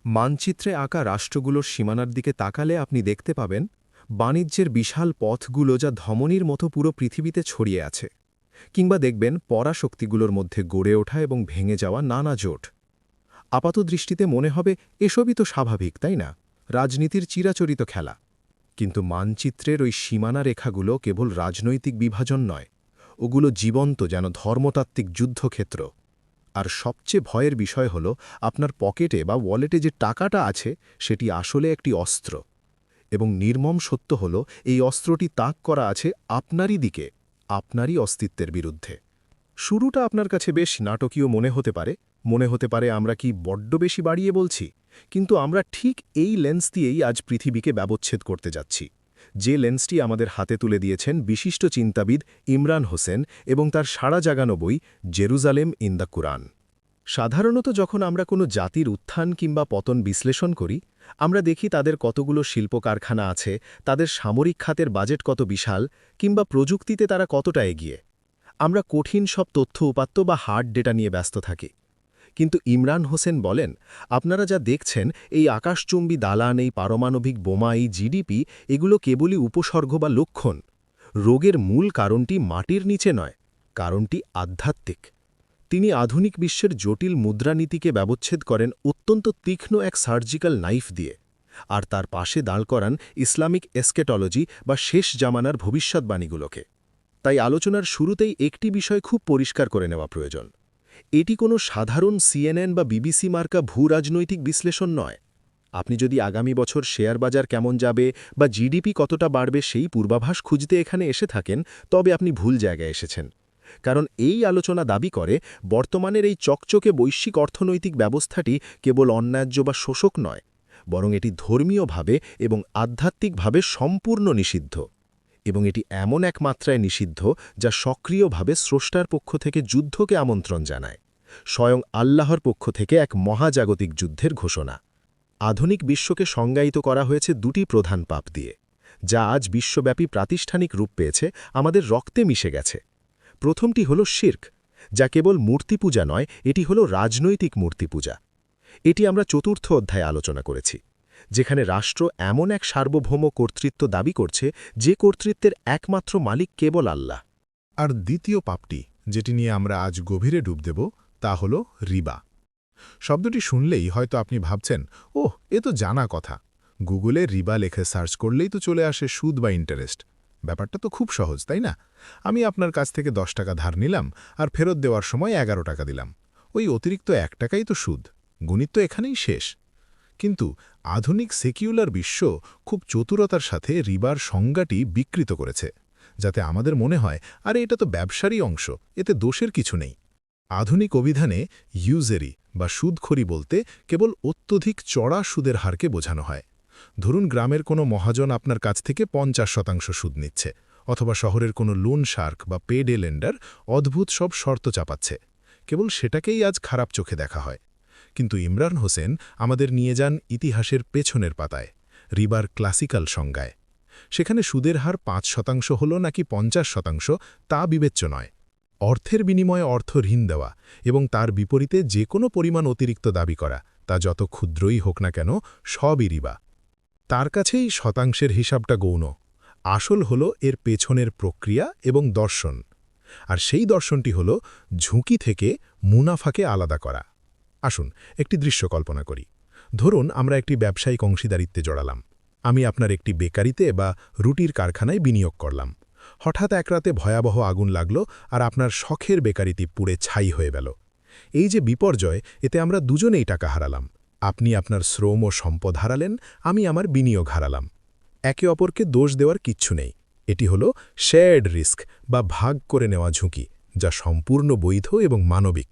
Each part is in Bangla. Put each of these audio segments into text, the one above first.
মানচিত্রে আঁকা রাষ্ট্রগুলোর সীমানার দিকে তাকালে আপনি দেখতে পাবেন বাণিজ্যের বিশাল পথগুলো যা ধমনীর মতো পুরো পৃথিবীতে ছড়িয়ে আছে, কিংবা দেখবেন পরাশক্তিগুলোর মধ্যে গড়ে ওঠা এবং ভেঙে যাওয়া নানা জোট। আপাতদৃষ্টিতে মনে হবে এসবই তো স্বাভাবিক, তাই না? রাজনীতির চিরাচরিত খেলা। কিন্তু মানচিত্রের ওই সীমানা রেখাগুলো কেবল রাজনৈতিক বিভাজন নয়, ওগুলো জীবন্ত যেন ধর্মতাত্ত্বিক যুদ্ধক্ষেত্র। আর সবচেয়ে ভয়ের বিষয় হল আপনার পকেটে বা ওয়ালেটে যে টাকাটা আছে সেটি আসলে একটি অস্ত্র। এবং নির্মম সত্য হল এই অস্ত্রটি তাক করা আছে আপনারই দিকে, আপনারই অস্তিত্বের বিরুদ্ধে। শুরুটা আপনার কাছে বেশ নাটকীয় মনে হতে পারে আমরা কি বড্ড বেশি বাড়িয়ে বলছি, কিন্তু আমরা ঠিক এই লেন্স দিয়েই আজ পৃথিবীকে ব্যবচ্ছেদ করতে যাচ্ছি। যে লেন্সটি আমাদের হাতে তুলে দিয়েছেন বিশিষ্ট চিন্তাবিদ ইমরান হোসেন এবং তার সাড়া জাগানো বই জেরুজালেম ইন দ্য কুরআন। সাধারণত যখন আমরা কোনো জাতির উত্থান কিংবা পতন বিশ্লেষণ করি, আমরা দেখি তাদের কতগুলো শিল্প কারখানা আছে, তাদের সামরিক খাতের বাজেট কত বিশাল, কিংবা প্রযুক্তিতে তারা কতটা এগিয়ে। আমরা কঠিন সব তথ্য উপাত্ত বা হার্ড ডেটা নিয়ে ব্যস্ত থাকি। কিন্তু ইমরান হোসেন বলেন, আপনারা যা দেখছেন এই আকাশচুম্বী দালান, এই পারমাণবিক বোমা, এই জিডিপি, এগুলো কেবলই উপসর্গ বা লক্ষণ। রোগের মূল কারণটি মাটির নিচে নয়, কারণটি আধ্যাত্মিক। তিনি আধুনিক বিশ্বের জটিল মুদ্রানীতিকে ব্যবচ্ছেদ করেন অত্যন্ত তীক্ষ্ণ এক সার্জিক্যাল নাইফ দিয়ে, আর তার পাশে দাঁড় করান ইসলামিক এসকেটলজি বা শেষ জামানার ভবিষ্যৎবাণীগুলোকে। তাই আলোচনার শুরুতেই একটি বিষয় খুব পরিষ্কার করে নেওয়া প্রয়োজন। এটি কোনো সাধারণ সিএনএন বা বিবিসি মার্কা ভূরাজনৈতিক বিশ্লেষণ নয়। আপনি যদি আগামী বছর শেয়ার বাজার কেমন যাবে বা জিডিপি কতটা বাড়বে সেই পূর্বাভাস খুঁজতে এখানে এসে থাকেন, তবে আপনি ভুল জায়গায় এসেছেন। কারণ এই আলোচনা দাবি করে বর্তমানের এই চকচকে বৈশ্বিক অর্থনৈতিক ব্যবস্থাটি কেবল অন্যায্য বা শোষক নয়, বরং এটি ধর্মীয়ভাবে এবং আধ্যাত্মিকভাবে সম্পূর্ণ নিষিদ্ধ। এবং এটি এমন এক মাত্রায় নিষিদ্ধ যা সক্রিয়ভাবে স্রষ্টার পক্ষ থেকে যুদ্ধকে আমন্ত্রণ জানায়, স্বয়ং আল্লাহর পক্ষ থেকে এক মহাজাগতিক যুদ্ধের ঘোষণা। আধুনিক বিশ্বকে সংজ্ঞায়িত করা হয়েছে দুটি প্রধান পাপ দিয়ে, যা আজ বিশ্বব্যাপী প্রাতিষ্ঠানিক রূপ পেয়েছে, আমাদের রক্তে মিশে গেছে। প্রথমটি হল শির্ক, যা কেবল মূর্তি পূজা নয়, এটি হল রাজনৈতিক মূর্তি পূজা। এটি আমরা চতুর্থ অধ্যায়ে আলোচনা করেছি, যেখানে রাষ্ট্র এমন এক সার্বভৌম কর্তৃত্ব দাবি করছে যে কর্তৃত্বের একমাত্র মালিক কেবল আল্লাহ। আর দ্বিতীয় পাপটি, যেটি নিয়ে আমরা আজ গভীরে ডুব দেব, তা হল রিবা। শব্দটি শুনলেই হয়তো আপনি ভাবছেন, ওহ, এ তো জানা কথা, গুগলে রিবা লেখে সার্চ করলেই তো চলে আসে সুদ বা ইন্টারেস্ট। ব্যাপারটা তো খুব সহজ, তাই না? আমি আপনার কাছ থেকে 10 টাকা ধার নিলাম আর ফেরত দেওয়ার সময় 11 টাকা দিলাম, ওই অতিরিক্ত 1 টাকাই তো সুদ, গণিত তো এখানেই শেষ। কিন্তু আধুনিক সেকিউলার বিশ্ব খুব চতুরতার সাথে রিবার সংজ্ঞাটি বিকৃত করেছে, যাতে আমাদের মনে হয়, আরে এটা তো ব্যবসারই অংশ, এতে দোষের কিছু নেই। আধুনিক অভিধানে ইউজেরি বা সুদখোরি বলতে কেবল অত্যধিক চড়া সুদের হারকে বোঝানো হয়। ধরুন গ্রামের কোনো মহাজন আপনার কাছ থেকে 50% সুদ নিচ্ছে, অথবা শহরের কোনো লোন শার্ক বা পেডে লেন্ডার অদ্ভুত সব শর্ত চাপাচ্ছে। কেবল সেটাকেই আজ খারাপ চোখে দেখা হয়। কিন্তু ইমরান হোসেন আমাদের নিয়ে যান ইতিহাসের পেছনের পাতায়, রিবার ক্লাসিক্যাল সংজ্ঞায়। সেখানে সুদের হার 5% হল নাকি 50% তা বিবেচ্য নয়। অর্থের বিনিময়ে অর্থ ঋণ দেওয়া এবং তার বিপরীতে যে কোনো পরিমাণ অতিরিক্ত দাবি করা, তা যত ক্ষুদ্রই হোক না কেন, সবই রিবা। তার কাছেই শতাংশের হিসাবটা গৌণ, আসল হল এর পেছনের প্রক্রিয়া এবং দর্শন। আর সেই দর্শনটি হল ঝুঁকি থেকে মুনাফাকে আলাদা করা। আসুন একটি দৃশ্য কল্পনা করি। ধরুন আমরা একটি ব্যবসায়িক অংশীদারিত্বে জড়ালাম। আমি আপনার একটি বেকারিতে বা রুটির কারখানায় বিনিয়োগ করলাম। হঠাৎ এক রাতে ভয়াবহ আগুন লাগল আর আপনার শখের বেকারিটি পুড়ে ছাই হয়ে গেল। এই যে বিপর্যয়, এতে আমরা দুজনেই টাকা হারালাম। আপনি আপনার শ্রম ও সম্পদ হারালেন, আমি আমার বিনিয়োগ হারালাম। একে অপরকে দোষ দেওয়ার কিচ্ছু নেই। এটি হল শেয়ার্ড রিস্ক বা ভাগ করে নেওয়া ঝুঁকি, যা সম্পূর্ণ বৈধ এবং মানবিক।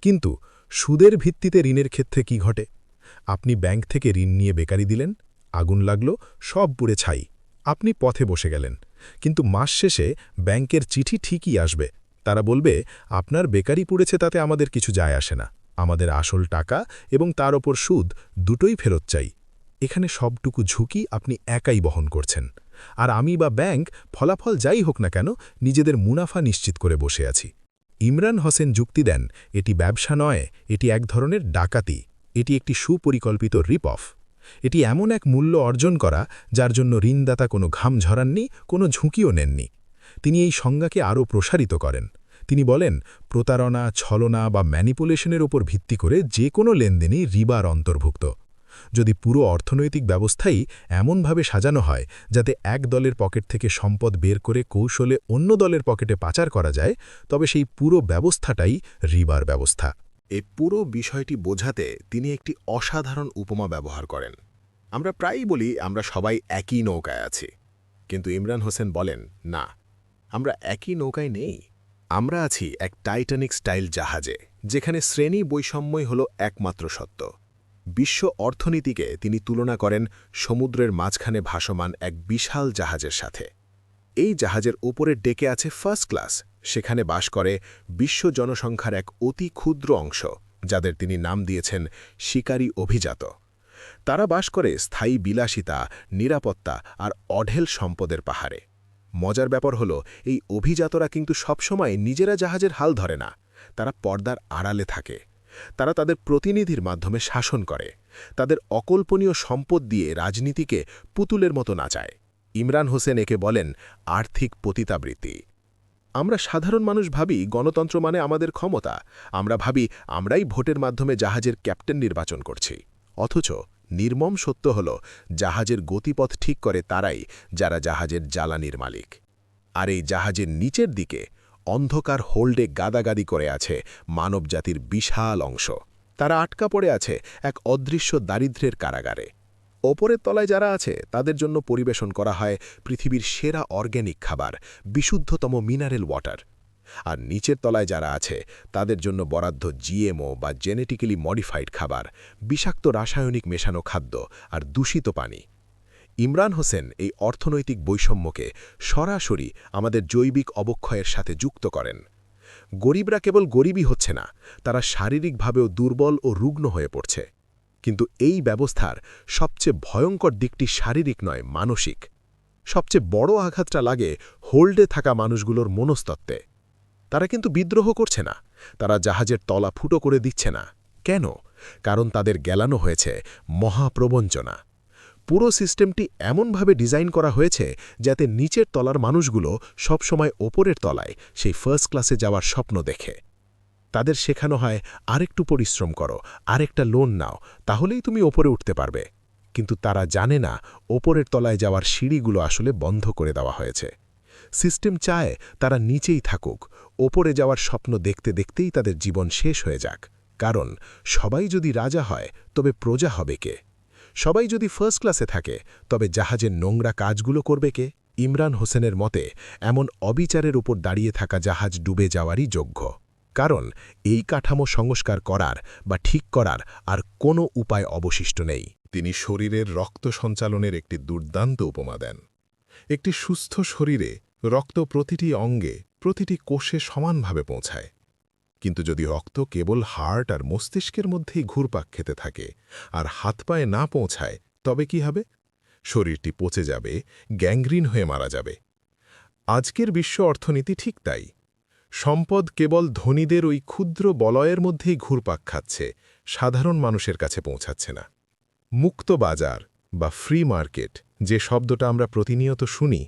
কিন্তু সুদের ভিত্তিতে ঋণের ক্ষেত্রে কি ঘটে? আপনি ব্যাংক থেকে ঋণ নিয়ে বেকারি দিলেন, আগুন লাগল, সব পুড়ে ছাই, আপনি পথে বসে গেলেন। কিন্তু মাস শেষে ব্যাংকের চিঠি ঠিকই আসবে। তারা বলবে, আপনার বেকারি পুড়েছে, তাতে আমাদের কিছু যায় আসে না, আমাদের আসল টাকা এবং তার ওপর সুদ দুটোই ফেরত চাই। এখানে সবটুকু ঝুঁকি আপনি একাই বহন করছেন, আর আমি বা ব্যাংক, ফলাফল যাই হোক না কেন, নিজেদের মুনাফা নিশ্চিত করে বসে আছি। ইমরান হোসেন যুক্তি দেন, এটি ব্যবসা নয়, এটি এক ধরনের ডাকাতি। এটি একটি সুপরিকল্পিত রিপ অফ। এটি এমন এক মূল্য অর্জন করা যার জন্য ঋণদাতা কোনো ঘাম ঝরাননি, কোনো ঝুঁকিও নেননি। তিনি এই সংজ্ঞাকে আরও প্রসারিত করেন। তিনি বলেন, প্রতারণা, ছলনা বা ম্যানিপুলেশনের উপর ভিত্তি করে যে কোনো লেনদেনই রিবার অন্তর্ভুক্ত। যদি পুরো অর্থনৈতিক ব্যবস্থাই এমনভাবে সাজানো হয় যাতে এক দলের পকেট থেকে সম্পদ বের করে কৌশলে অন্য দলের পকেটে পাচার করা যায়, তবে সেই পুরো ব্যবস্থাটাই রিবার ব্যবস্থা। এই পুরো বিষয়টি বোঝাতে তিনি একটি অসাধারণ উপমা ব্যবহার করেন। আমরা প্রায়ই বলি আমরা সবাই একই নৌকায় আছি, কিন্তু ইমরান হোসেন বলেন, না, আমরা একই নৌকায় নেই। আমরা আছি এক টাইটানিক স্টাইল জাহাজে, যেখানে শ্রেণী বৈষম্যই হল একমাত্র সত্য। বিশ্ব অর্থনীতিকে তিনি তুলনা করেন সমুদ্রের মাঝখানে ভাসমান এক বিশাল জাহাজের সাথে। এই জাহাজের ওপরের ডেকে আছে ফার্স্ট ক্লাস, সেখানে বাস করে বিশ্ব জনসংখ্যার এক অতি ক্ষুদ্র অংশ, যাদের তিনি নাম দিয়েছেন শিকারী অভিজাত। তারা বাস করে স্থায়ী বিলাসিতা, নিরাপত্তা আর অঢেল সম্পদের পাহাড়ে। মজার ব্যাপার হল, এই অভিজাতরা কিন্তু সবসময় নিজেরা জাহাজের হাল ধরে না, তারা পর্দার আড়ালে থাকে। তারা তাদের প্রতিনিধির মাধ্যমে শাসন করে, তাদের অকল্পনীয় সম্পদ দিয়ে রাজনীতিকে পুতুলের মতো নাচায়। ইমরান হোসেন একে বলেন আর্থিক পতিতাবৃত্তি। আমরা সাধারণ মানুষ ভাবি গণতন্ত্র মানে আমাদের ক্ষমতা, আমরা ভাবি আমরাই ভোটের মাধ্যমে জাহাজের ক্যাপ্টেন নির্বাচন করছি। অথচ নির্মম সত্য হল, জাহাজের গতিপথ ঠিক করে তারাই যারা জাহাজের জ্বালানির মালিক। আর এই জাহাজের নিচের দিকে অন্ধকার হোল্ডে গাদাগাদি করে আছে মানবজাতির বিশাল অংশ। তারা আটকা পড়ে আছে এক অদৃশ্য দারিদ্র্যের কারাগারে। ওপরের তলায় যারা আছে তাদের জন্য পরিবেশন করা হয় পৃথিবীর সেরা অর্গ্যানিক খাবার, বিশুদ্ধতম মিনারেল ওয়াটার। আর নিচের তলায় যারা আছে তাদের জন্য বরাদ্দ জিএমও বা জেনেটিক্যালি মডিফাইড খাবার, বিষাক্ত রাসায়নিক মেশানো খাদ্য আর দূষিত পানি। ইমরান হোসেন এই অর্থনৈতিক বৈষম্যকে সরাসরি আমাদের জৈবিক অবক্ষয়ের সাথে যুক্ত করেন। গরিবরা কেবল গরিবই হচ্ছে না, তারা শারীরিকভাবেও দুর্বল ও রুগ্ন হয়ে পড়ছে। কিন্তু এই ব্যবস্থার সবচেয়ে ভয়ঙ্কর দিকটি শারীরিক নয়, মানসিক। সবচেয়ে বড় আঘাতটা লাগে হোল্ডে থাকা মানুষগুলোর মনস্তত্ত্বে। তারা কিন্তু বিদ্রোহ করছে না, তারা জাহাজের তলা ফুটো করে দিচ্ছে না। কেন? কারণ তাদের গেলানো হয়েছে মহাপ্রবঞ্চনা। পুরো সিস্টেমটি এমনভাবে ডিজাইন করা হয়েছে যাতে নিচের তলার মানুষগুলো সবসময় ওপরের তলায় সেই ফার্স্ট ক্লাসে যাওয়ার স্বপ্ন দেখে। তাদের শেখানো হয় আরেকটু পরিশ্রম করো, আরেকটা লোন নাও, তাহলেই তুমি ওপরে উঠতে পারবে। কিন্তু তারা জানে না ওপরের তলায় যাওয়ার সিঁড়িগুলো আসলে বন্ধ করে দেওয়া হয়েছে। সিস্টেম চায় তারা নিচেই থাকুক, ওপরে যাওয়ার স্বপ্ন দেখতে দেখতেই তাদের জীবন শেষ হয়ে যাক। কারণ সবাই যদি রাজা হয় তবে প্রজা হবে কে? সবাই যদি ফার্স্ট ক্লাসে থাকে তবে জাহাজের নোংরা কাজগুলো করবে কে? ইমরান হোসেনের মতে এমন অবিচারের উপর দাঁড়িয়ে থাকা জাহাজ ডুবে যাওয়ারই যোগ্য। কারণ এই কাঠামো সংস্কার করার বা ঠিক করার আর কোনো উপায় অবশিষ্ট নেই। তিনি শরীরের রক্ত সঞ্চালনের একটি দুর্দান্ত উপমা দেন। একটি সুস্থ শরীরে রক্ত প্রতিটি অঙ্গে, প্রতিটি কোষে সমানভাবে পৌঁছায়। কিন্তু যদি রক্ত কেবল হার্ট আর মস্তিষ্কের মধ্যেই ঘুরপাক খেতে থাকে আর হাত পায়ে না পৌঁছায়, তবে কি হবে? শরীরটি পচে যাবে, গ্যাংগ্রিন হয়ে মারা যাবে। আজকের বিশ্ব অর্থনীতি ঠিক তাই। সম্পদ কেবল ধনীদের ওই ক্ষুদ্র বলয়ের মধ্যেই ঘুরপাক খাচ্ছে, সাধারণ মানুষের কাছে পৌঁছাচ্ছে না। মুক্ত বাজার বা ফ্রি মার্কেট, যে শব্দটা আমরা প্রতিনিয়ত শুনি,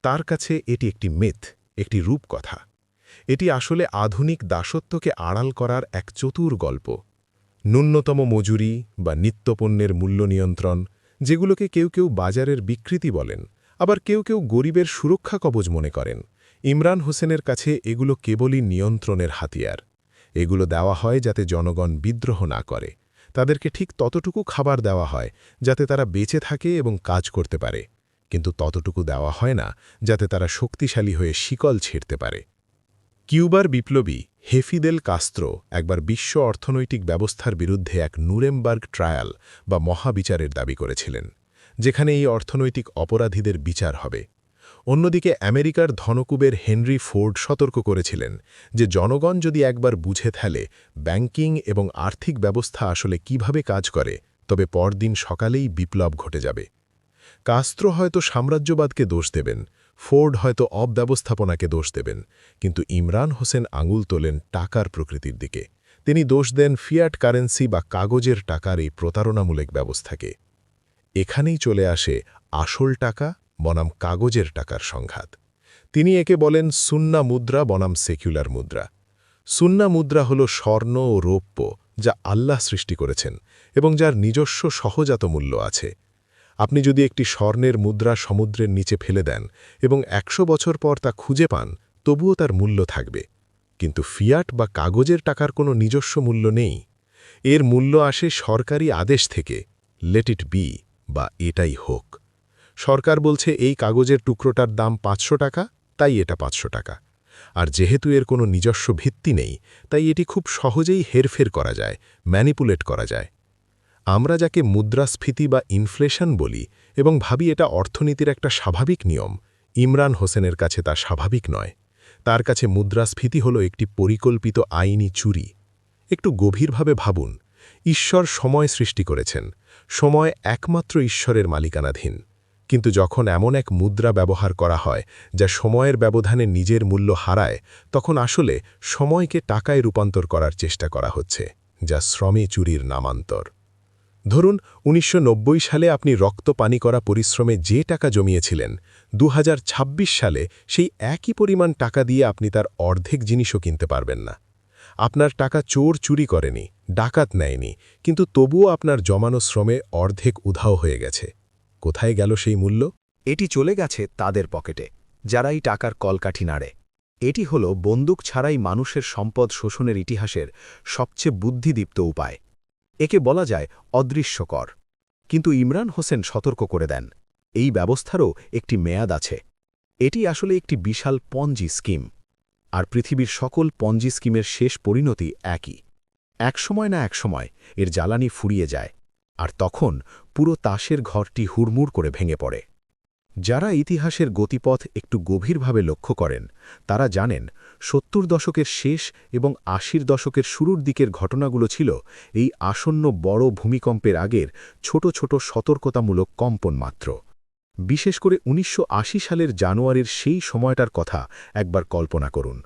তার কাছে এটি একটি মিথ, একটি রূপকথা। এটি আসলে আধুনিক দাসত্বকে আড়াল করার এক চতুর গল্প। ন্যূনতম মজুরি বা নিত্যপণ্যের মূল্য নিয়ন্ত্রণ, যেগুলোকে কেউ কেউ বাজারের বিকৃতি বলেন, আবার কেউ কেউ গরিবের সুরক্ষা কবচ মনে করেন, ইমরান হোসেনের কাছে এগুলো কেবলই নিয়ন্ত্রণের হাতিয়ার। এগুলো দেওয়া হয় যাতে জনগণ বিদ্রোহ না করে। তাদেরকে ঠিক ততটুকু খাবার দেওয়া হয় যাতে তারা বেঁচে থাকে এবং কাজ করতে পারে, কিন্তু ততটুকু দেওয়া হয় না যাতে তারা শক্তিশালী হয়ে শিকল ছিঁড়তে পারে। কিউবার বিপ্লবী হেফিদেল কাস্ত্রো একবার বিশ্ব অর্থনৈতিক ব্যবস্থার বিরুদ্ধে এক নুরেমবার্গ ট্রায়াল বা মহাবিচারের দাবি করেছিলেন, যেখানে এই অর্থনৈতিক অপরাধীদের বিচার হবে। অন্যদিকে আমেরিকার ধনকুবের হেনরি ফোর্ড সতর্ক করেছিলেন যে জনগণ যদি একবার বুঝে ফেলে ব্যাংকিং এবং আর্থিক ব্যবস্থা আসলে কিভাবে কাজ করে, তবে পরদিন সকালেই বিপ্লব ঘটে যাবে। কাস্ত্রো হয়তো সাম্রাজ্যবাদকে দোষ দেবেন, ফোর্ড হয়তো অব্যবস্থাপনাকে দোষ দেবেন, কিন্তু ইমরান হোসেন আঙুল তোলেন টাকার প্রকৃতির দিকে। তিনি দোষ দেন ফিয়াট কারেন্সি বা কাগজের টাকার এই প্রতারণামূলক ব্যবস্থাকে। এখানেই চলে আসে আসল টাকা বনাম কাগজের টাকার সংঘাত। তিনি একে বলেন সুন্না মুদ্রা বনাম সেকুলার মুদ্রা। সুন্না মুদ্রা হল স্বর্ণ ও রৌপ্য, যা আল্লাহ সৃষ্টি করেছেন এবং যার নিজস্ব সহজাত মূল্য আছে। আপনি যদি একটি স্বর্ণের মুদ্রা সমুদ্রের নিচে ফেলে দেন এবং ১০০ বছর পর তা খুঁজে পান, তবুও তার মূল্য থাকবে। কিন্তু ফিয়াট বা কাগজের টাকার কোনো নিজস্ব মূল্য নেই। এর মূল্য আসে সরকারি আদেশ থেকে, লেট ইট বি বা এটাই হোক। সরকার বলছে এই কাগজের টুকরোটার দাম ৫০০ টাকা, তাই এটা ৫০০ টাকা। আর যেহেতু এর কোনো নিজস্ব ভিত্তি নেই, তাই এটি খুব সহজেই হেরফের করা যায়, ম্যানিপুলেট করা যায়। আমরা যাকে মুদ্রাস্ফীতি বা ইনফ্লেশন বলি এবং ভাবি এটা অর্থনীতির একটা স্বাভাবিক নিয়ম, ইমরান হোসেনের কাছে তা স্বাভাবিক নয়। তার কাছে মুদ্রাস্ফীতি হল একটি পরিকল্পিত আইনি চুরি। একটু গভীরভাবে ভাবুন, ঈশ্বর সময় সৃষ্টি করেছেন, সময় একমাত্র ঈশ্বরের মালিকানাধীন। কিন্তু যখন এমন এক মুদ্রা ব্যবহার করা হয় যা সময়ের ব্যবধানে নিজের মূল্য হারায়, তখন আসলে সময়কে টাকায় রূপান্তর করার চেষ্টা করা হচ্ছে, যা শ্রমে চুরির নামান্তর। ধরুন ১৯৯০ সালে আপনি রক্ত পানি করা পরিশ্রমে যে টাকা জমিয়েছিলেন, ২০২৬ সালে সেই একই পরিমাণ টাকা দিয়ে আপনি তার অর্ধেক জিনিসও কিনতে পারবেন না। আপনার টাকা চোর চুরি করেনি, ডাকাত নেয়নি, কিন্তু তবুও আপনার জমানো শ্রমে অর্ধেক উধাও হয়ে গেছে। কোথায় গেল সেই মূল্য? এটি চলে গেছে তাদের পকেটে, যারা এই টাকার কলকাঠি নাড়ে। এটি হল বন্দুক ছাড়াই মানুষের সম্পদ শোষণের ইতিহাসের সবচেয়ে বুদ্ধিদীপ্ত উপায়। একে বলা যায় অদৃশ্য কর। কিন্তু ইমরান হোসেন সতর্ক করে দেন, এই ব্যবস্থারও একটি মেয়াদ আছে। এটি আসলে একটি বিশাল পঞ্জি স্কিম। আর পৃথিবীর সকল পঞ্জি স্কিমের শেষ পরিণতি একই। একসময় না একসময় এর জ্বালানি ফুরিয়ে যায়, আর তখন পুরো তাসের ঘরটি হুড়মুড় করে ভেঙে পড়ে। যারা ইতিহাসের গতিপথ একটু গভীরভাবে লক্ষ্য করেন, তারা জানেন ৭০ দশকের শেষ এবং ৮০ দশকের শুরুর দিকের ঘটনাগুলো ছিল এই আসন্ন বড় ভূমিকম্পের আগের ছোট ছোট সতর্কতামূলক কম্পন মাত্র। বিশেষ করে ১৯৮০ সালের জানুয়ারির সেই সময়টার কথা একবার কল্পনা করুন।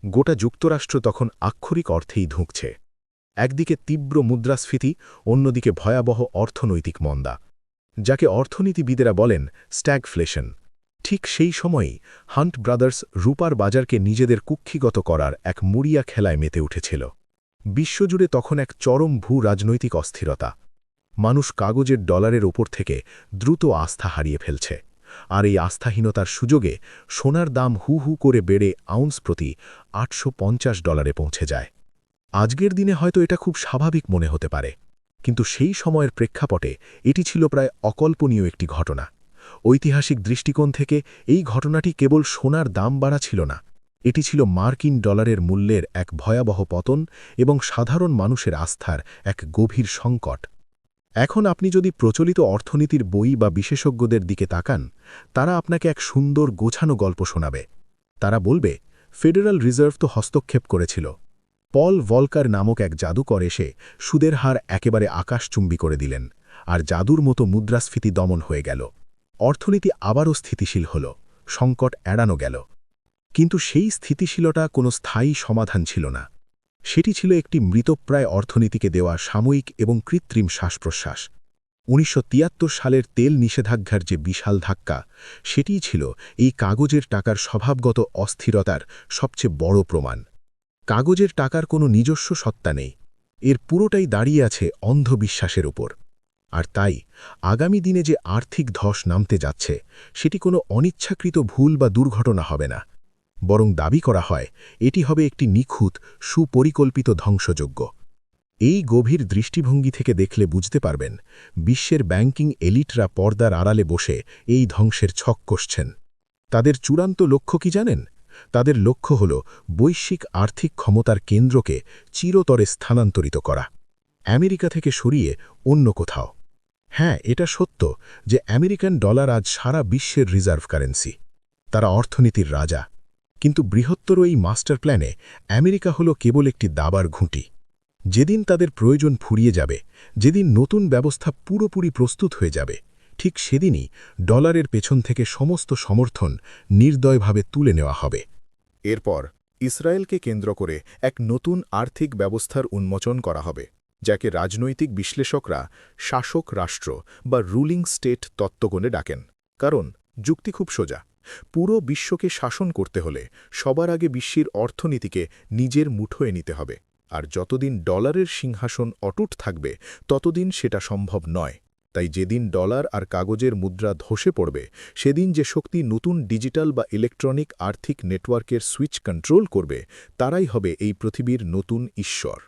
গোটা যুক্তরাষ্ট্র তখন আক্ষরিক অর্থেই ধুঁকছে। একদিকে তীব্র মুদ্রাস্ফীতি, অন্যদিকে ভয়াবহ অর্থনৈতিক মন্দা, যাকে অর্থনীতিবিদেরা বলেন স্ট্যাগফ্লেশন। ঠিক সেই সময়েই হান্ট ব্রাদার্স রূপার বাজারকে নিজেদের কুক্ষিগত করার এক মুড়িয়া খেলায় মেতে উঠেছিল। বিশ্বজুড়ে তখন এক চরম ভূ রাজনৈতিক অস্থিরতা। মানুষ কাগজের ডলারের ওপর থেকে দ্রুত আস্থা হারিয়ে ফেলছে, আর এই আস্থাহীনতার সুযোগে সোনার দাম হু হু করে বেড়ে আউন্স প্রতি $850 পৌঁছে যায়। আজকের দিনে হয়তো এটা খুব স্বাভাবিক মনে হতে পারে, কিন্তু সেই সময়ের প্রেক্ষাপটে এটি ছিল প্রায় অকল্পনীয় একটি ঘটনা। ঐতিহাসিক দৃষ্টিকোণ থেকে এই ঘটনাটি কেবল সোনার দাম বাড়া ছিল না, এটি ছিল মার্কিন ডলারের মূল্যের এক ভয়াবহ পতন এবং সাধারণ মানুষের আস্থার এক গভীর সংকট। এখন আপনি যদি প্রচলিত অর্থনীতির বই বা বিশেষজ্ঞদের দিকে তাকান, তারা আপনাকে এক সুন্দর গোছানো গল্প শোনাবে। তারা বলবে, ফেডারেল রিজার্ভ তো হস্তক্ষেপ করেছিল। পল ভলকার নামক এক জাদুকর এসে সুদের হার একেবারে আকাশচুম্বী করে দিলেন, আর জাদুর মতো মুদ্রাস্ফীতি দমন হয়ে গেল। অর্থনীতি আবারও স্থিতিশীল হল, সংকট এড়ানো গেল। কিন্তু সেই স্থিতিশীলতা কোনো স্থায়ী সমাধান ছিল না। সেটি ছিল একটি মৃতপ্রায় অর্থনীতিকে দেওয়া সাময়িক এবং কৃত্রিম শ্বাসপ্রশ্বাস। ১৯৭৩ সালের তেল নিষেধাজ্ঞার যে বিশাল ধাক্কা, সেটিই ছিল এই কাগজের টাকার স্বভাবগত অস্থিরতার সবচেয়ে বড় প্রমাণ। কাগজের টাকার কোনো নিজস্ব সত্তা নেই, এর পুরোটাই দাঁড়িয়ে আছে অন্ধবিশ্বাসের ওপর। আর তাই আগামী দিনে যে আর্থিক ধস নামতে যাচ্ছে, সেটি কোনো অনিচ্ছাকৃত ভুল বা দুর্ঘটনা হবে না, বরং দাবি করা হয় এটি হবে একটি নিখুঁত, সুপরিকল্পিত ধ্বংসযজ্ঞ। এই গভীর দৃষ্টিভঙ্গি থেকে দেখলে বুঝতে পারবেন, বিশ্বের ব্যাংকিং এলিটরা পর্দার আড়ালে বসে এই ধ্বংসের ছক কষছেন। তাদের চূড়ান্ত লক্ষ্য কি জানেন? তাদের লক্ষ্য হল বৈশ্বিক আর্থিক ক্ষমতার কেন্দ্রকে চিরতরে স্থানান্তরিত করা, আমেরিকা থেকে সরিয়ে অন্য কোথাও। হ্যাঁ, এটা সত্য যে আমেরিকান ডলার আজ সারা বিশ্বের রিজার্ভ কারেন্সি। তারা অর্থনীতির রাজা। কিন্তু বৃহত্তর এই মাস্টার প্ল্যানে আমেরিকা হল কেবল একটি দাবার ঘুঁটি। যেদিন তাদের প্রয়োজন ফুরিয়ে যাবে, যেদিন নতুন ব্যবস্থা পুরোপুরি প্রস্তুত হয়ে যাবে, ঠিক সেদিনই ডলারের পেছন থেকে সমস্ত সমর্থন নির্দয়ভাবে তুলে নেওয়া হবে। এরপর ইসরায়েলকে কেন্দ্র করে এক নতুন আর্থিক ব্যবস্থার উন্মোচন করা হবে, যাকে রাজনৈতিক বিশ্লেষকরা শাসক রাষ্ট্র বা রুলিং স্টেট তত্ত্বগুণে ডাকেন। কারণ যুক্তি খুব সোজা, পুরো বিশ্বকে শাসন করতে হলে সবার আগে বিশ্বের অর্থনীতিকে নিজের মুঠোয় নিতে হবে, আর যতদিন ডলারের সিংহাসন অটুট থাকবে ততদিন সেটা সম্ভব নয়। তাই যেদিন ডলার আর কাগজের মুদ্রা ধসে পড়বে, সেদিন যে শক্তি নতুন ডিজিটাল বা ইলেকট্রনিক আর্থিক নেটওয়ার্কের সুইচ কন্ট্রোল করবে, তারাই হবে এই পৃথিবীর নতুন ঈশ্বর।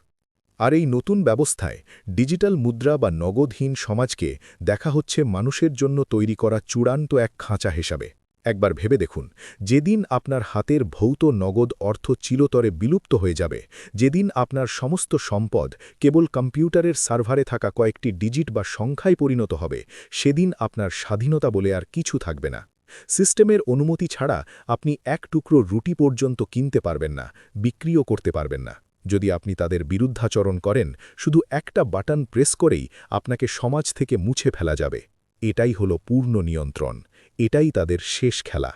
আর এই নতুন ব্যবস্থায় ডিজিটাল মুদ্রা বা নগদহীন সমাজকে দেখা হচ্ছে মানুষের জন্য তৈরি করা চূড়ান্ত এক খাঁচা হিসাবে। একবার ভেবে দেখুন, যেদিন আপনার হাতের ভৌত নগদ অর্থ চিরতরে বিলুপ্ত হয়ে যাবে, যেদিন আপনার সমস্ত সম্পদ কেবল কম্পিউটারের সার্ভারে থাকা কয়েকটি ডিজিট বা সংখ্যায় পরিণত হবে, সেদিন আপনার স্বাধীনতা বলে আর কিছু থাকবে না। সিস্টেমের অনুমতি ছাড়া আপনি এক টুকরো রুটি পর্যন্ত কিনতে পারবেন না, বিক্রিও করতে পারবেন না। যদি আপনি তাদের বিরুদ্ধাচরণ করেন, শুধু একটা বাটন প্রেস করেই আপনাকে সমাজ থেকে মুছে ফেলা যাবে। এটাই হলো পূর্ণ নিয়ন্ত্রণ, এটাই তাদের শেষ খেলা।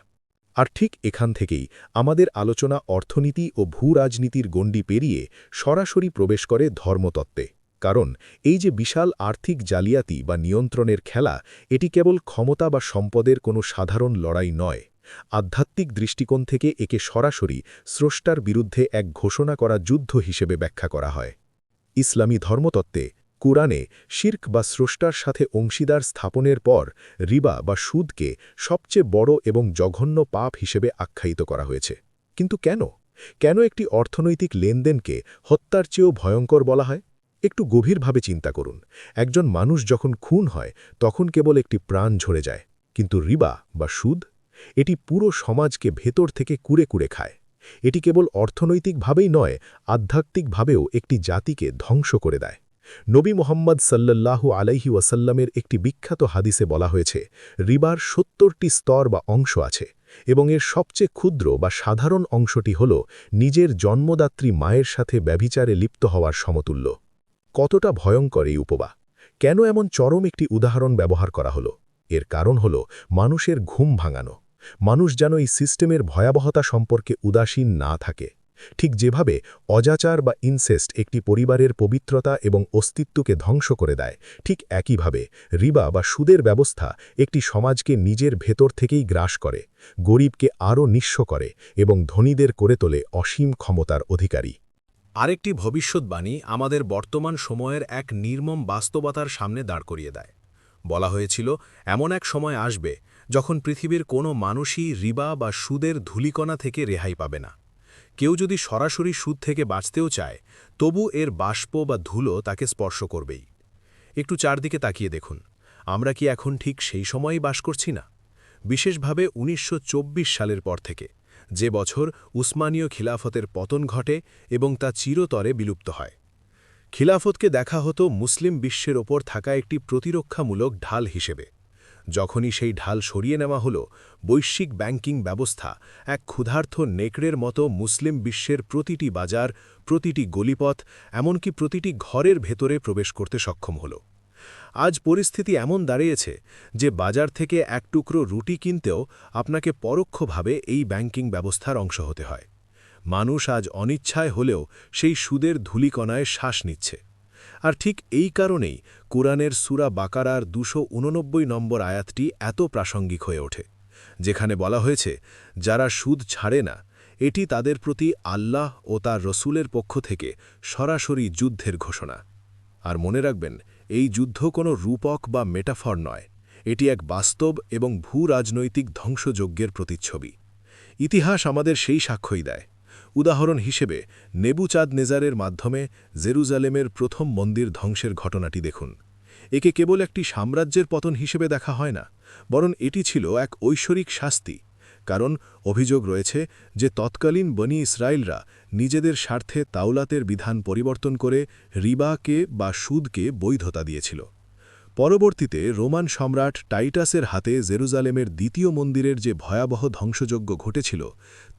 আর ঠিক এখান থেকেই আমাদের আলোচনা অর্থনীতি ও ভূরাজনীতির গণ্ডি পেরিয়ে সরাসরি প্রবেশ করে ধর্মতত্ত্বে। কারণ এই যে বিশাল আর্থিক জালিয়াতি বা নিয়ন্ত্রণের খেলা, এটি কেবল ক্ষমতা বা সম্পদের কোনো সাধারণ লড়াই নয়। আধ্যাত্মিক দৃষ্টিকোণ থেকে একে সরাসরি স্রষ্টার বিরুদ্ধে এক ঘোষণা করা যুদ্ধ হিসেবে ব্যাখ্যা করা হয়। ইসলামী ধর্মতত্ত্বে কুরআনে শির্ক বা স্রষ্টার সাথে অংশীদার স্থাপনের পর রিবা বা সুদকে সবচেয়ে বড় এবং জঘন্য পাপ হিসেবে আখ্যায়িত করা হয়েছে। কিন্তু কেন একটি অর্থনৈতিক লেনদেনকে হত্যার চেয়েও ভয়ঙ্কর বলা হয়? একটু গভীরভাবে চিন্তা করুন। একজন মানুষ যখন খুন হয়, তখন কেবল একটি প্রাণ ঝরে যায়। কিন্তু রিবা বা সুদ, এটি পুরো সমাজকে ভেতর থেকে কুরে খায়। এটি কেবল অর্থনৈতিকভাবেই নয়, আধ্যাত্মিকভাবেও একটি জাতিকে ধ্বংস করে দেয়। নবী মুহাম্মদ সাল্লাল্লাহু আলাইহি ওয়াসাল্লামের একটি বিখ্যাত হাদিসে বলা হয়েছে, রিবার ৭০টি স্তর বা অংশ আছে, এবং এর সবচেয়ে ক্ষুদ্র বা সাধারণ অংশটি হল নিজের জন্মদাত্রী মায়ের সাথে ব্যভিচারে লিপ্ত হওয়ার সমতুল্য। কতটা ভয়ঙ্কর এই উপমা! কেন এমন চরম একটি উদাহরণ ব্যবহার করা হলো? এর কারণ হল মানুষের ঘুম ভাঙানো। মানুষ যেন এই সিস্টেমের ভয়াবহতা সম্পর্কে উদাসীন না থাকে। ঠিক যেভাবে অজাচার বা ইনসেস্ট একটি পরিবারের পবিত্রতা এবং অস্তিত্বকে ধ্বংস করে দেয়, ঠিক একইভাবে রিবা বা সুদের ব্যবস্থা একটি সমাজকে নিজের ভেতর থেকেই গ্রাস করে, গরিবকে আরও নিঃস্ব করে এবং ধনীদের করে তোলে অসীম ক্ষমতার অধিকারী। আরেকটি ভবিষ্যৎবাণী আমাদের বর্তমান সময়ের এক নির্মম বাস্তবতার সামনে দাঁড় করিয়ে দেয়। বলা হয়েছিল, এমন এক সময় আসবে যখন পৃথিবীর কোনো মানুষই রিবা বা সুদের ধূলিকণা থেকে রেহাই পাবে না। কেউ যদি সরাসরি সুদ থেকে বাঁচতেও চায়, তবু এর বাষ্প বা ধুলো তাকে স্পর্শ করবেই। একটু চারদিকে তাকিয়ে দেখুন, আমরা কি এখন ঠিক সেই সময়েই বাস করছি না? বিশেষভাবে ১৯২৪ সালের পর থেকে, যে বছর উসমানীয় খিলাফতের পতন ঘটে এবং তা চিরতরে বিলুপ্ত হয়। খিলাফতকে দেখা হতো মুসলিম বিশ্বের ওপর থাকা একটি প্রতিরক্ষামূলক ঢাল হিসেবে। যখনই সেই ঢাল সরিয়ে নেওয়া হলো, বৈশ্বিক ব্যাংকিং ব্যবস্থা এক ক্ষুধার্ত নেকড়ের মতো মুসলিম বিশ্বের প্রতিটি বাজার, প্রতিটি গলিপথ, এমনকি প্রতিটি ঘরের ভেতরে প্রবেশ করতে সক্ষম হল। আজ পরিস্থিতি এমন দাঁড়িয়েছে যে বাজার থেকে এক টুকরো রুটি কিনতেও আপনাকে পরোক্ষভাবে এই ব্যাংকিং ব্যবস্থার অংশ হতে হয়। মানুষ আজ অনিচ্ছায় হলেও সেই সুদের ধূলিকণায় শ্বাস নিচ্ছে। আর ঠিক এই কারণেই কুরআনের সূরা বাকারার ২৮৯ নম্বর আয়াতটি এত প্রাসঙ্গিক হয়ে ওঠে, যেখানে বলা হয়েছে, যারা সুদ ছাড়ে না, এটি তাদের প্রতি আল্লাহ ও তার রসুলের পক্ষ থেকে সরাসরি যুদ্ধের ঘোষণা। আর মনে রাখবেন, এই যুদ্ধ কোনো রূপক বা মেটাফর নয়, এটি এক বাস্তব এবং ভূরাজনৈতিক ধ্বংসযজ্ঞের প্রতিচ্ছবি। ইতিহাস আমাদের সেই সাক্ষ্যই দেয়। উদাহরণ হিসেবে নেবুচাঁদনেজারের মাধ্যমে জেরুজালেমের প্রথম মন্দির ধ্বংসের ঘটনাটি দেখুন। একে কেবল একটি সাম্রাজ্যের পতন হিসেবে দেখা হয় না, বরং এটি ছিল এক ঐশ্বরিক শাস্তি। কারণ অভিযোগ রয়েছে যে তৎকালীন বনি ইসরায়েলরা নিজেদের স্বার্থে তাওলাতের বিধান পরিবর্তন করে রিবাকে বা সুদকে বৈধতা দিয়েছিল। পরবর্তীতে রোমান সম্রাট টাইটাসের হাতে জেরুজালেমের দ্বিতীয় মন্দিরের যে ভয়াবহ ধ্বংসযজ্ঞ ঘটেছিল,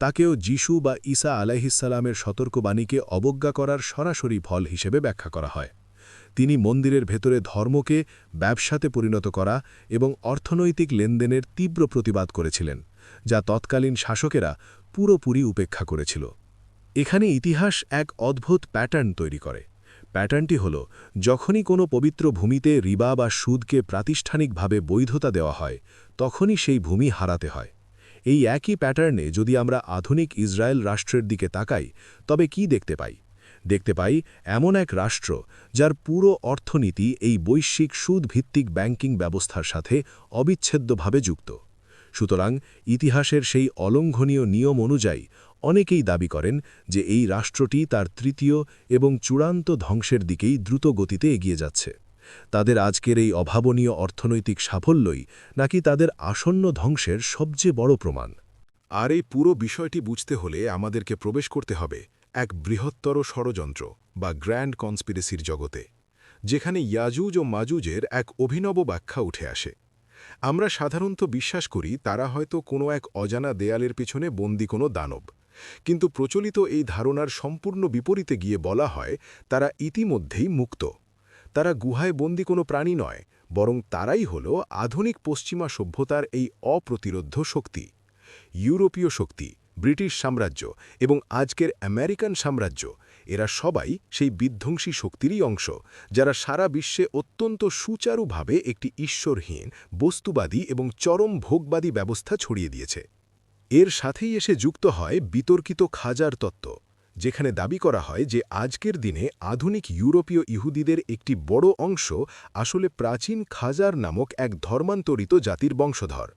তাকেও যিশু বা ঈসা আলাইহিসসালামের সতর্কবাণীকে অবজ্ঞা করার সরাসরি ফল হিসেবে ব্যাখ্যা করা হয়। তিনি মন্দিরের ভেতরে ধর্মকে ব্যবসাতে পরিণত করা এবং অর্থনৈতিক লেনদেনের তীব্র প্রতিবাদ করেছিলেন, যা তৎকালীন শাসকেরা পুরোপুরি উপেক্ষা করেছিল। এখানে ইতিহাস এক অদ্ভুত প্যাটার্ন তৈরি করে। প্যাটার্নটি হল, যখনই কোনো পবিত্র ভূমিতে রিবা বা সুদকে প্রাতিষ্ঠানিকভাবে বৈধতা দেওয়া হয়, তখনই সেই ভূমি হারাতে হয়। এই একই প্যাটার্নে যদি আমরা আধুনিক ইসরায়েল রাষ্ট্রের দিকে তাকাই, তবে কি দেখতে পাই? দেখতে পাই এমন এক রাষ্ট্র যার পুরো অর্থনীতি এই বৈশ্বিক সুদভিত্তিক ব্যাংকিং ব্যবস্থার সাথে অবিচ্ছেদ্যভাবে যুক্ত। সুতরাং ইতিহাসের সেই অলঙ্ঘনীয় নিয়ম অনুযায়ী অনেকেই দাবি করেন যে এই রাষ্ট্রটি তার তৃতীয় এবং চূড়ান্ত ধ্বংসের দিকেই দ্রুত গতিতে এগিয়ে যাচ্ছে। তাদের আজকের এই অভাবনীয় অর্থনৈতিক সাফল্যই নাকি তাদের আসন্ন ধ্বংসের সবচেয়ে বড় প্রমাণ। আর এই পুরো বিষয়টি বুঝতে হলে আমাদেরকে প্রবেশ করতে হবে এক বৃহত্তর ষড়যন্ত্র বা গ্র্যান্ড কনস্পিরেসির জগতে, যেখানে ইয়াজুজ ও মাজুজের এক অভিনব ব্যাখ্যা উঠে আসে। আমরা সাধারণত বিশ্বাস করি তারা হয়তো কোনো এক অজানা দেয়ালের পিছনে বন্দী কোনো দানব, কিন্তু প্রচলিত এই ধারণার সম্পূর্ণ বিপরীতে গিয়ে বলা হয় তারা ইতিমধ্যেই মুক্ত। তারা গুহায় বন্দী কোনো প্রাণী নয়, বরং তারাই হল আধুনিক পশ্চিমা সভ্যতার এই অপ্রতিরোধ্য শক্তি। ইউরোপীয় শক্তি, ব্রিটিশ সাম্রাজ্য এবং আজকের আমেরিকান সাম্রাজ্য, এরা সবাই সেই বিধ্বংসী শক্তিরই অংশ, যারা সারা বিশ্বে অত্যন্ত সুচারুভাবে একটি ঈশ্বরহীন, বস্তুবাদী এবং চরম ভোগবাদী ব্যবস্থা ছড়িয়ে দিয়েছে। এর সাথেই এসে যুক্ত হয় বিতর্কিত খাজার তত্ত্ব, যেখানে দাবি করা হয় যে আজকের দিনে আধুনিক ইউরোপীয় ইহুদিদের একটি বড় অংশ আসলে প্রাচীন খাজার নামক এক ধর্মান্তরিত জাতির বংশধর।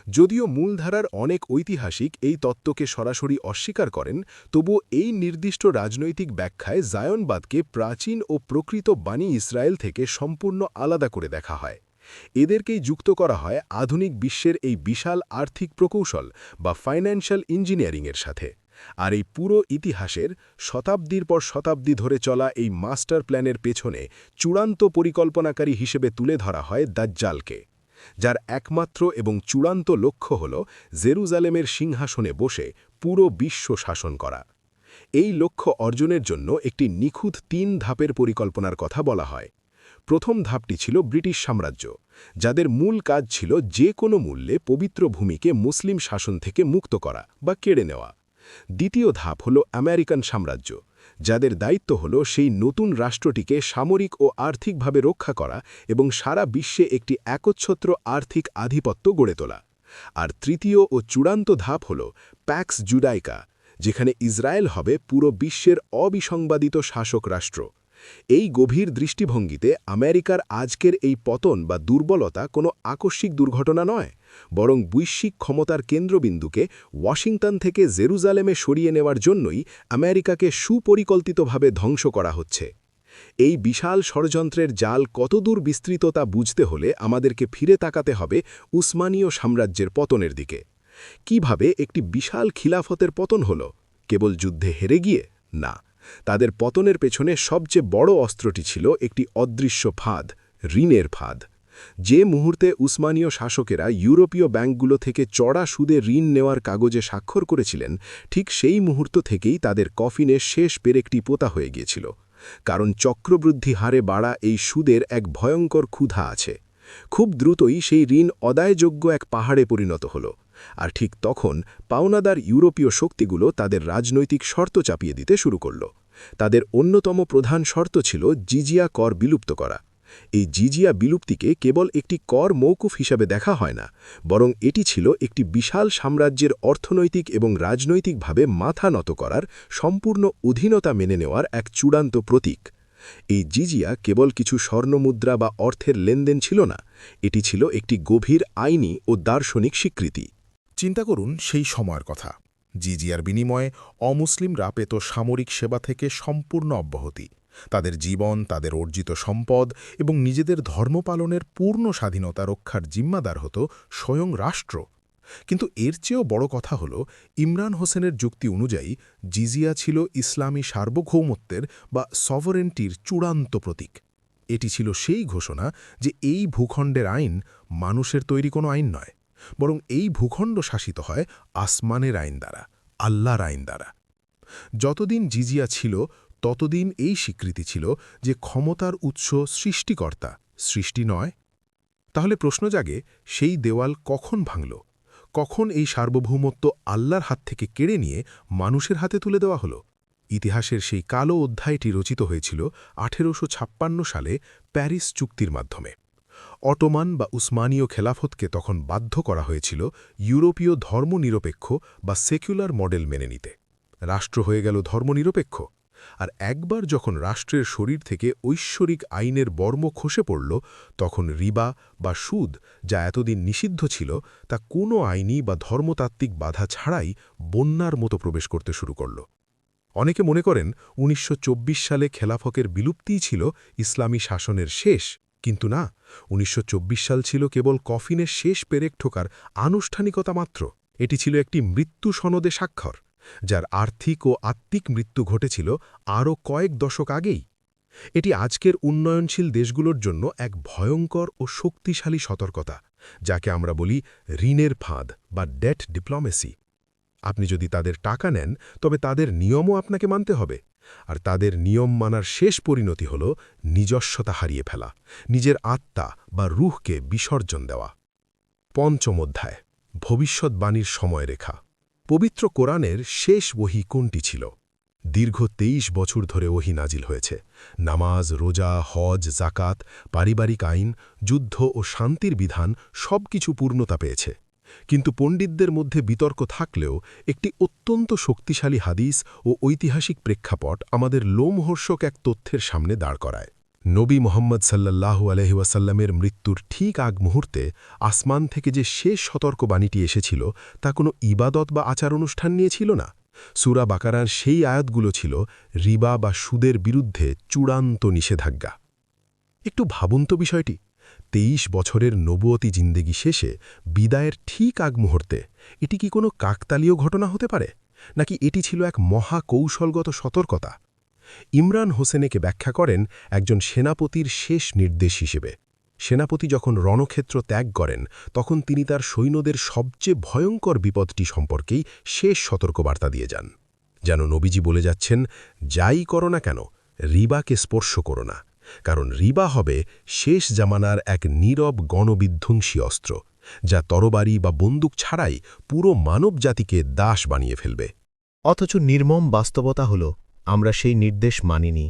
যদিও মূলধারার অনেক ঐতিহাসিক এই তত্ত্বকে সরাসরি অস্বীকার করেন, তবুও এই নির্দিষ্ট রাজনৈতিক ব্যাখ্যায় জায়নবাদকে প্রাচীন ও প্রকৃত বাণী ইসরায়েল থেকে সম্পূর্ণ আলাদা করে দেখা হয়। এদেরকেই যুক্ত করা হয় আধুনিক বিশ্বের এই বিশাল আর্থিক প্রকৌশল বা ফাইন্যান্সিয়াল ইঞ্জিনিয়ারিংয়ের সাথে। আর এই পুরো ইতিহাসের শতাব্দীর পর শতাব্দী ধরে চলা এই মাস্টার প্ল্যানের পেছনে চূড়ান্ত পরিকল্পনাকারী হিসেবে তুলে ধরা হয় দাজ্জালকে, যার একমাত্র এবং চূড়ান্ত লক্ষ্য হল জেরুজালেমের সিংহাসনে বসে পুরো বিশ্ব শাসন করা। এই লক্ষ্য অর্জনের জন্য একটি নিখুঁত ৩ ধাপের পরিকল্পনার কথা বলা হয়। প্রথম ধাপটি ছিল ব্রিটিশ সাম্রাজ্য, যাদের মূল কাজ ছিল যে কোনো মূল্যে পবিত্র ভূমিকে মুসলিম শাসন থেকে মুক্ত করা বা কেড়ে নেওয়া। দ্বিতীয় ধাপ হল আমেরিকান সাম্রাজ্য, যাদের দায়িত্ব হল সেই নতুন রাষ্ট্রটিকে সামরিক ও আর্থিকভাবে রক্ষা করা এবং সারা বিশ্বে একটি একচ্ছত্র আর্থিক আধিপত্য গড়ে তোলা। আর তৃতীয় ও চূড়ান্ত ধাপ হল প্যাক্স জুডাইকা, যেখানে ইসরায়েল হবে পুরো বিশ্বের অবিসংবাদিত শাসক রাষ্ট্র। এই গভীর দৃষ্টিভঙ্গিতে আমেরিকার আজকের এই পতন বা দুর্বলতা কোনো আকস্মিক দুর্ঘটনা নয়, বরং বৈশ্বিক ক্ষমতার কেন্দ্রবিন্দুকে ওয়াশিংটন থেকে জেরুজালেমে সরিয়ে নেওয়ার জন্যই আমেরিকাকে সুপরিকল্পিতভাবে ধ্বংস করা হচ্ছে। এই বিশাল ষড়যন্ত্রের জাল কতদূর বিস্তৃত তা বুঝতে হলে আমাদেরকে ফিরে তাকাতে হবে উসমানীয় সাম্রাজ্যের পতনের দিকে। কিভাবে একটি বিশাল খিলাফতের পতন হল? কেবল যুদ্ধে হেরে গিয়ে? না, তাদের পতনের পেছনে সবচেয়ে বড় অস্ত্রটি ছিল একটি অদৃশ্য ফাঁদ, ঋণের ফাঁদ। যে মুহূর্তে উসমানীয় শাসকেরা ইউরোপীয় ব্যাংকগুলো থেকে চড়া সুদে ঋণ নেওয়ার কাগজে স্বাক্ষর করেছিলেন, ঠিক সেই মুহূর্ত থেকেই তাদের কফিনে শেষ পেরেকটি পোতা হয়ে গিয়েছিল। কারণ চক্রবৃদ্ধি হারে বাড়া এই সুদের এক ভয়ঙ্কর ক্ষুধা আছে। খুব দ্রুতই সেই ঋণ অদায়যোগ্য এক পাহাড়ে পরিণত হল। আর ঠিক তখন পাওনাদার ইউরোপীয় শক্তিগুলো তাদের রাজনৈতিক শর্ত চাপিয়ে দিতে শুরু করল। তাদের অন্যতম প্রধান শর্ত ছিল জিজিয়া কর বিলুপ্ত করা। এই জিজিয়া বিলুপ্তিকে কেবল একটি কর মৌকুফ হিসাবে দেখা হয় না, বরং এটি ছিল একটি বিশাল সাম্রাজ্যের অর্থনৈতিক এবং রাজনৈতিকভাবে মাথা নত করার, সম্পূর্ণ অধীনতা মেনে নেওয়ার এক চূড়ান্ত প্রতীক। এই জিজিয়া কেবল কিছু স্বর্ণমুদ্রা বা অর্থের লেনদেন ছিল না, এটি ছিল একটি গভীর আইনি ও দার্শনিক স্বীকৃতি। চিন্তা করুন সেই সময়ের কথা। জিজিয়ার বিনিময়ে অমুসলিমরা পেত সামরিক সেবা থেকে সম্পূর্ণ অব্যাহতি, তাদের জীবন, তাদের অর্জিত সম্পদ এবং নিজেদের ধর্ম পালনের পূর্ণ স্বাধীনতা রক্ষার জিম্মাদার হতো স্বয়ং রাষ্ট্র। কিন্তু এর চেয়েও বড় কথা হল, ইমরান হোসেনের যুক্তি অনুযায়ী জিজিয়া ছিল ইসলামী সার্বভৌমত্বের বা সভরেন্টির চূড়ান্ত প্রতীক। এটি ছিল সেই ঘোষণা যে এই ভূখণ্ডের আইন মানুষের তৈরি কোনো আইন নয়, বরং এই ভূখণ্ড শাসিত হয় আসমানের আইন দ্বারা, আল্লাহর আইন দ্বারা। যতদিন জিজিয়া ছিল, ততদিন এই স্বীকৃতি ছিল যে ক্ষমতার উৎস সৃষ্টিকর্তা, সৃষ্টি নয়। তাহলে প্রশ্ন জাগে, সেই দেওয়াল কখন ভাঙল? কখন এই সার্বভৌমত্ব আল্লাহর হাত থেকে কেড়ে নিয়ে মানুষের হাতে তুলে দেওয়া হলো? ইতিহাসের সেই কালো অধ্যায়টি রচিত হয়েছিল 1856 সালে প্যারিস চুক্তির মাধ্যমে। অটোমান বা উসমানীয় খেলাফতকে তখন বাধ্য করা হয়েছিল ইউরোপীয় ধর্মনিরপেক্ষ বা সেকুলার মডেল মেনে নিতে। রাষ্ট্র হয়ে গেল ধর্মনিরপেক্ষ। আর একবার যখন রাষ্ট্রের শরীর থেকে ঐশ্বরিক আইনের বর্ম খসে পড়ল, তখন রিবা বা সুদ, যা এতদিন নিষিদ্ধ ছিল, তা কোনো আইনি বা ধর্মতাত্ত্বিক বাধা ছাড়াই বন্যার মতো প্রবেশ করতে শুরু করল। অনেকে মনে করেন 1924 সালে খেলাফতের বিলুপ্তিই ছিল ইসলামী শাসনের শেষ, কিন্তু না, 1924 সাল ছিল কেবল কফিনের শেষ পেরেক ঠোকার আনুষ্ঠানিকতা মাত্র। এটি ছিল একটি মৃত্যু সনদে স্বাক্ষর, যার আর্থিক ও আত্মিক মৃত্যু ঘটেছিল আরও কয়েক দশক আগেই। এটি আজকের উন্নয়নশীল দেশগুলোর জন্য এক ভয়ঙ্কর ও শক্তিশালী সতর্কতা, যাকে আমরা বলি ঋণের ফাঁদ বা ডেট ডিপ্লোমেসি। আপনি যদি তাদের টাকা নেন, তবে তাদের নিয়মও আপনাকে মানতে হবে। আর তাদের নিয়ম মানার শেষ পরিণতি হল নিজস্বতা হারিয়ে ফেলা, নিজের আত্মা বা রুহকে বিসর্জন দেওয়া। পঞ্চম অধ্যায়, ভবিষ্যৎবাণীর সময়রেখা। পবিত্র কোরআনের শেষ ওহী কোনটি ছিল? দীর্ঘ 23 বছর ধরে ওহী নাজিল হয়েছে। নামাজ, রোজা, হজ, জাকাত, পারিবারিক আইন, যুদ্ধ ও শান্তির বিধান সবকিছু পূর্ণতা পেয়েছে। কিন্তু পণ্ডিতদের মধ্যে বিতর্ক থাকলেও একটি অত্যন্ত শক্তিশালী হাদিস ও ঐতিহাসিক প্রেক্ষাপট আমাদের লোমহর্ষক এক তথ্যের সামনে দাঁড় করায়। নবী মোহাম্মদ সাল্লাল্লাহু আলাইহি ওয়াসাল্লামের মৃত্যুর ঠিক আগ মুহূর্তে আসমান থেকে যে শেষ সতর্কবাণীটি এসেছিল, তা কোনো ইবাদত বা আচার অনুষ্ঠান নিয়ে ছিল না। সূরা বাকারার সেই আয়াতগুলো ছিল রিবা বা সুদের বিরুদ্ধে চূড়ান্ত নিষেধাজ্ঞা। একটু ভাবুন তো বিষয়টি। 23 বছরের নবুয়তি জিন্দেগি শেষে বিদায়ের ঠিক আগ মুহূর্তে এটি কি কোনো কাকতালীয় ঘটনা হতে পারে, নাকি এটি ছিল এক মহাকৌশলগত সতর্কতা? ইমরান হোসেনকে ব্যাখ্যা করেন একজন সেনাপতির শেষ নির্দেশ হিসেবে। সেনাপতি যখন রণক্ষেত্র ত্যাগ করেন, তখন তিনি তার সৈন্যদের সবচেয়ে ভয়ঙ্কর বিপদটি সম্পর্কেই শেষ সতর্কবার্তা দিয়ে যান। যেন নবীজি বলে যাচ্ছেন, যাই করো না কেন, রিবাকে স্পর্শ করো না, কারণ রিবা হবে শেষ জামানার এক নীরব গণবিধ্বংসী অস্ত্র, যা তরবারি বা বন্দুক ছাড়াই পুরো মানবজাতিকে দাস বানিয়ে ফেলবে। অথচ নির্মম বাস্তবতা হল, আমরা সেই নির্দেশ মানিনি।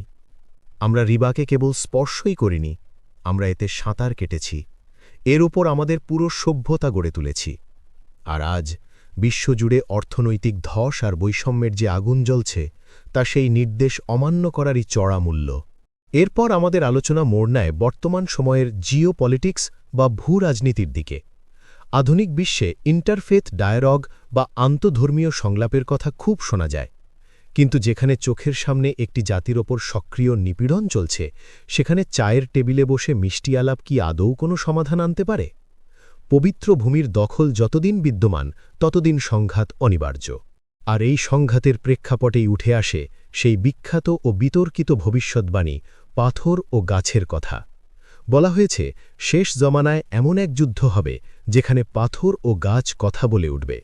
আমরা রিবাকে কেবল স্পর্শই করিনি, আমরা এতে সাঁতার কেটেছি। এর উপর আমাদের পুরো সভ্যতা গড়ে তুলেছি। আর আজ বিশ্বজুড়ে অর্থনৈতিক ধস আর বৈষম্যের যে আগুন জ্বলছে, তা সেই নির্দেশ অমান্য করারই চড়া মূল্য। এরপর আমাদের আলোচনা মোড় নেয় বর্তমান সময়ের জিওপলিটিক্স বা ভূরাজনীতির দিকে। আধুনিক বিশ্বে ইন্টারফেথ ডায়ালগ বা আন্তধর্মীয় সংলাপের কথা খুব শোনা যায়, কিন্তু যেখানে চোখের সামনে একটি জাতির ওপর সক্রিয় নিপীড়ন চলছে, সেখানে চায়ের টেবিলে বসে মিষ্টি আলাপ কি আদৌ কোনো সমাধান আনতে পারে? পবিত্র ভূমির দখল যতদিন বিদ্যমান, ততদিন সংঘাত অনিবার্য। আর এই সংঘাতের প্রেক্ষাপটেই উঠে আসে সেই বিখ্যাত ও বিতর্কিত ভবিষ্যৎবাণী পাথর ও গাছের কথা। বলা হয়েছে, শেষ জমানায় এমন এক যুদ্ধ হবে যেখানে পাথর ও গাছ কথা বলে উঠবে।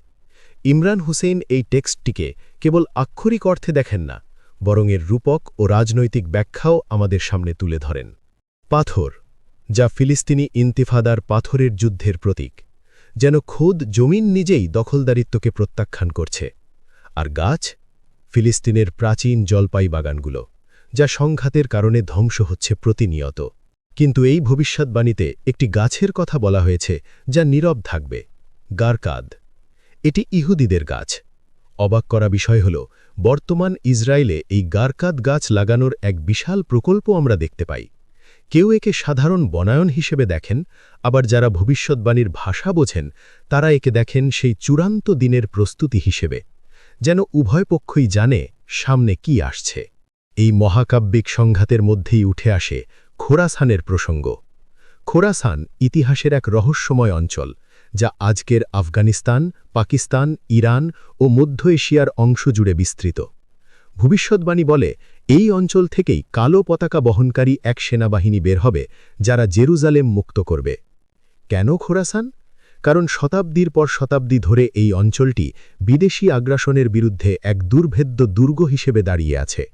ইমরান হুসেইন এই টেক্সটটিকে কেবল আক্ষরিক অর্থে দেখেন না, বরং এর রূপক ও রাজনৈতিক ব্যাখ্যাও আমাদের সামনে তুলে ধরেন। পাথর, যা ফিলিস্তিনি ইন্তিফাদার পাথরের যুদ্ধের প্রতীক, যেন খোদ জমিন নিজেই দখলদারিত্বকে প্রত্যাখ্যান করছে। আর গাছ, ফিলিস্তিনের প্রাচীন জলপাই বাগানগুলো, যা সংঘাতের কারণে ধ্বংস হচ্ছে প্রতিনিয়ত। কিন্তু এই ভবিষ্যৎবাণীতে একটি গাছের কথা বলা হয়েছে যা নীরব থাকবে, গারকাদ। এটি ইহুদিদের গাছ। অবাক করা বিষয় হল, বর্তমান ইসরায়েলে এই গারকাদ গাছ লাগানোর এক বিশাল প্রকল্প আমরা দেখতে পাই। কেউ একে সাধারণ বনায়ন হিসেবে দেখেন, আবার যারা ভবিষ্যৎবাণীর ভাষা বোঝেন, তারা একে দেখেন সেই চূড়ান্ত দিনের প্রস্তুতি হিসেবে, যেন উভয় পক্ষই জানে সামনে কি আসছে। এই মহাকাব্যিক সংঘাতের মধ্যেই উঠে আসে খোরাসানের প্রসঙ্গ। খোরাসান ইতিহাসের এক রহস্যময় অঞ্চল, যা আজকের আফগানিস্তান, পাকিস্তান, ইরান ও মধ্য এশিয়ার অংশ জুড়ে বিস্তৃত। ভবিষ্যৎবাণী বলে, এই অঞ্চল থেকেই কালো পতাকা বহনকারী এক সেনাবাহিনী বের হবে, যারা জেরুজালেম মুক্ত করবে। কেন খোরাসান? কারণ শতাব্দীর পর শতাব্দী ধরে এই অঞ্চলটি বিদেশি আগ্রাসনের বিরুদ্ধে এক দুর্ভেদ্য দুর্গ হিসেবে দাঁড়িয়ে আছে।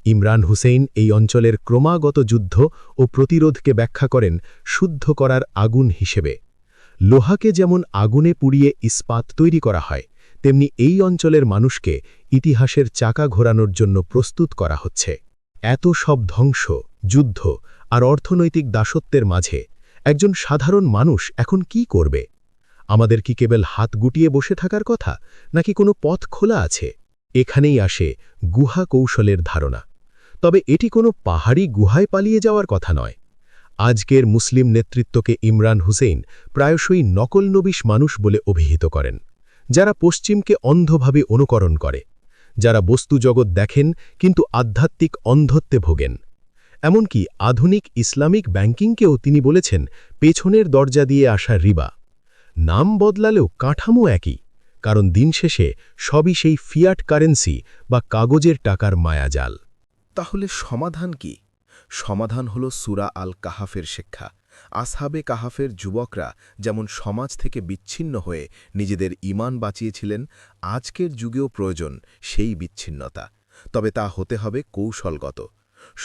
ইমরান হুসেইন এই অঞ্চলের ক্রমাগত যুদ্ধ ও প্রতিরোধকে ব্যাখ্যা করেন শুদ্ধ করার আগুন হিসেবে। লোহাকে যেমন আগুনে পুড়িয়ে ইস্পাত তৈরি করা হয়, তেমনি এই অঞ্চলের মানুষকে ইতিহাসের চাকা ঘোরানোর জন্য প্রস্তুত করা হচ্ছে। এত সব ধ্বংস, যুদ্ধ আর অর্থনৈতিক দাসত্বের মাঝে একজন সাধারণ মানুষ এখন কি করবে? আমাদের কি কেবল হাত গুটিয়ে বসে থাকার কথা, নাকি কোনো পথ খোলা আছে? এখানেই আসে গুহা কৌশলের ধারণা। তবে এটি কোনো পাহাড়ি গুহায় পালিয়ে যাওয়ার কথা নয়। আজকের মুসলিম নেতৃত্বকে ইমরান হুসেইন প্রায়শই নকলনবিশ মানুষ বলে অভিহিত করেন, যারা পশ্চিমকে অন্ধভাবে অনুকরণ করে, যারা বস্তুজগৎ দেখেন কিন্তু আধ্যাত্মিক অন্ধত্বে ভোগেন। এমনকি আধুনিক ইসলামিক ব্যাংকিংকেও তিনি বলেছেন পেছনের দরজা দিয়ে আসা রিবা। নাম বদলালেও কাঠামো একই, কারণ দিন শেষে সবই সেই ফিয়াট কারেন্সি বা কাগজের টাকার মায়াজাল। তাহলে সমাধান কি? সমাধান হল সূরা আল কাহাফের শিক্ষা। আসহাবে কাহাফের যুবকরা যেমন সমাজ থেকে বিচ্ছিন্ন হয়ে নিজেদের ঈমান বাঁচিয়েছিলেন, আজকের যুগেও প্রয়োজন সেই বিচ্ছিন্নতা। তবে তা হতে হবে কৌশলগত।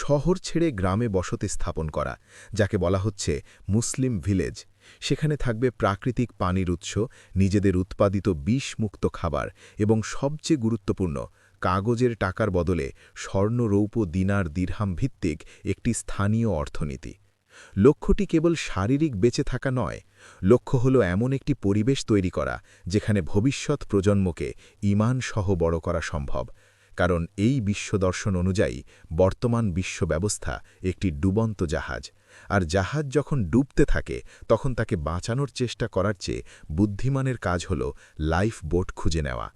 শহর ছেড়ে গ্রামে বসতি স্থাপন করা, যাকে বলা হচ্ছে মুসলিম ভিলেজ। সেখানে থাকবে প্রাকৃতিক পানির উৎস, নিজেদের উৎপাদিত বিষমুক্ত খাবার এবং সবচেয়ে গুরুত্বপূর্ণ, কাগজের টাকার বদলে স্বর্ণ, রৌপ্য, দিনার, দিরহাম ভিত্তিক একটি স্থানীয় অর্থনীতি। লক্ষ্যটি কেবল শারীরিক বেঁচে থাকা নয়, লক্ষ্য হল এমন একটি পরিবেশ তৈরি করা যেখানে ভবিষ্যৎ প্রজন্মকে ঈমান সহ বড় করা সম্ভব। কারণ এই বিশ্বদর্শন অনুযায়ী বর্তমান বিশ্ব ব্যবস্থা একটি ডুবন্ত জাহাজ, আর জাহাজ যখন ডুবতে থাকে তখন তাকে বাঁচানোর চেষ্টা করার চেয়ে বুদ্ধিমানের কাজ হল লাইফ বোট খুঁজে নেওয়া।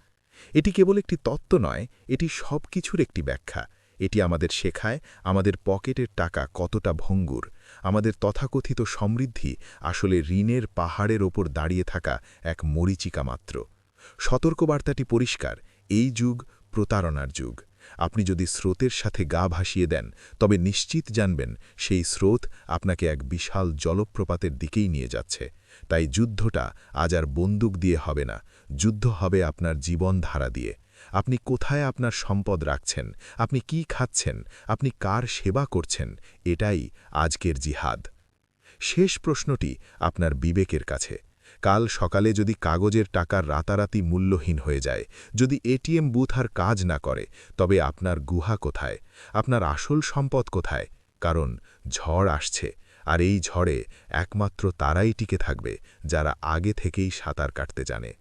এটি কেবল একটি তত্ত্ব নয়, এটি সব কিছুর একটি ব্যাখ্যা। এটি আমাদের শেখায় আমাদের পকেটের টাকা কতটা ভঙ্গুর, আমাদের তথাকথিত সমৃদ্ধি আসলে ঋণের পাহাড়ের ওপর দাঁড়িয়ে থাকা এক মরীচিকা মাত্র। সতর্কবার্তাটি পরিষ্কার, এই যুগ প্রতারণার যুগ। আপনি যদি স্রোতের সাথে গা ভাসিয়ে দেন, তবে নিশ্চিত জানবেন সেই স্রোত আপনাকে এক বিশাল জলপ্রপাতের দিকেই নিয়ে যাচ্ছে। তাই যুদ্ধটা আজ আর বন্দুক দিয়ে হবে না, যুদ্ধ হবে আপনার জীবনধারা দিয়ে। আপনি কোথায় আপনার সম্পদ রাখছেন, আপনি কি খাচ্ছেন, আপনি কার সেবা করছেন, এটাই আজকের জিহাদ। শেষ প্রশ্নটি আপনার বিবেকের কাছে। কাল সকালে যদি কাগজের টাকার রাতারাতি মূল্যহীন হয়ে যায়, যদি এটিএম বুথ আর কাজ না করে, তবে আপনার গুহা কোথায়, আপনার আসল সম্পদ কোথায়? কারণ ঝড় আসছে, আর এই ঝড়ে একমাত্র তারাই টিকে থাকবে যারা আগে থেকেই সাঁতার কাটতে জানে।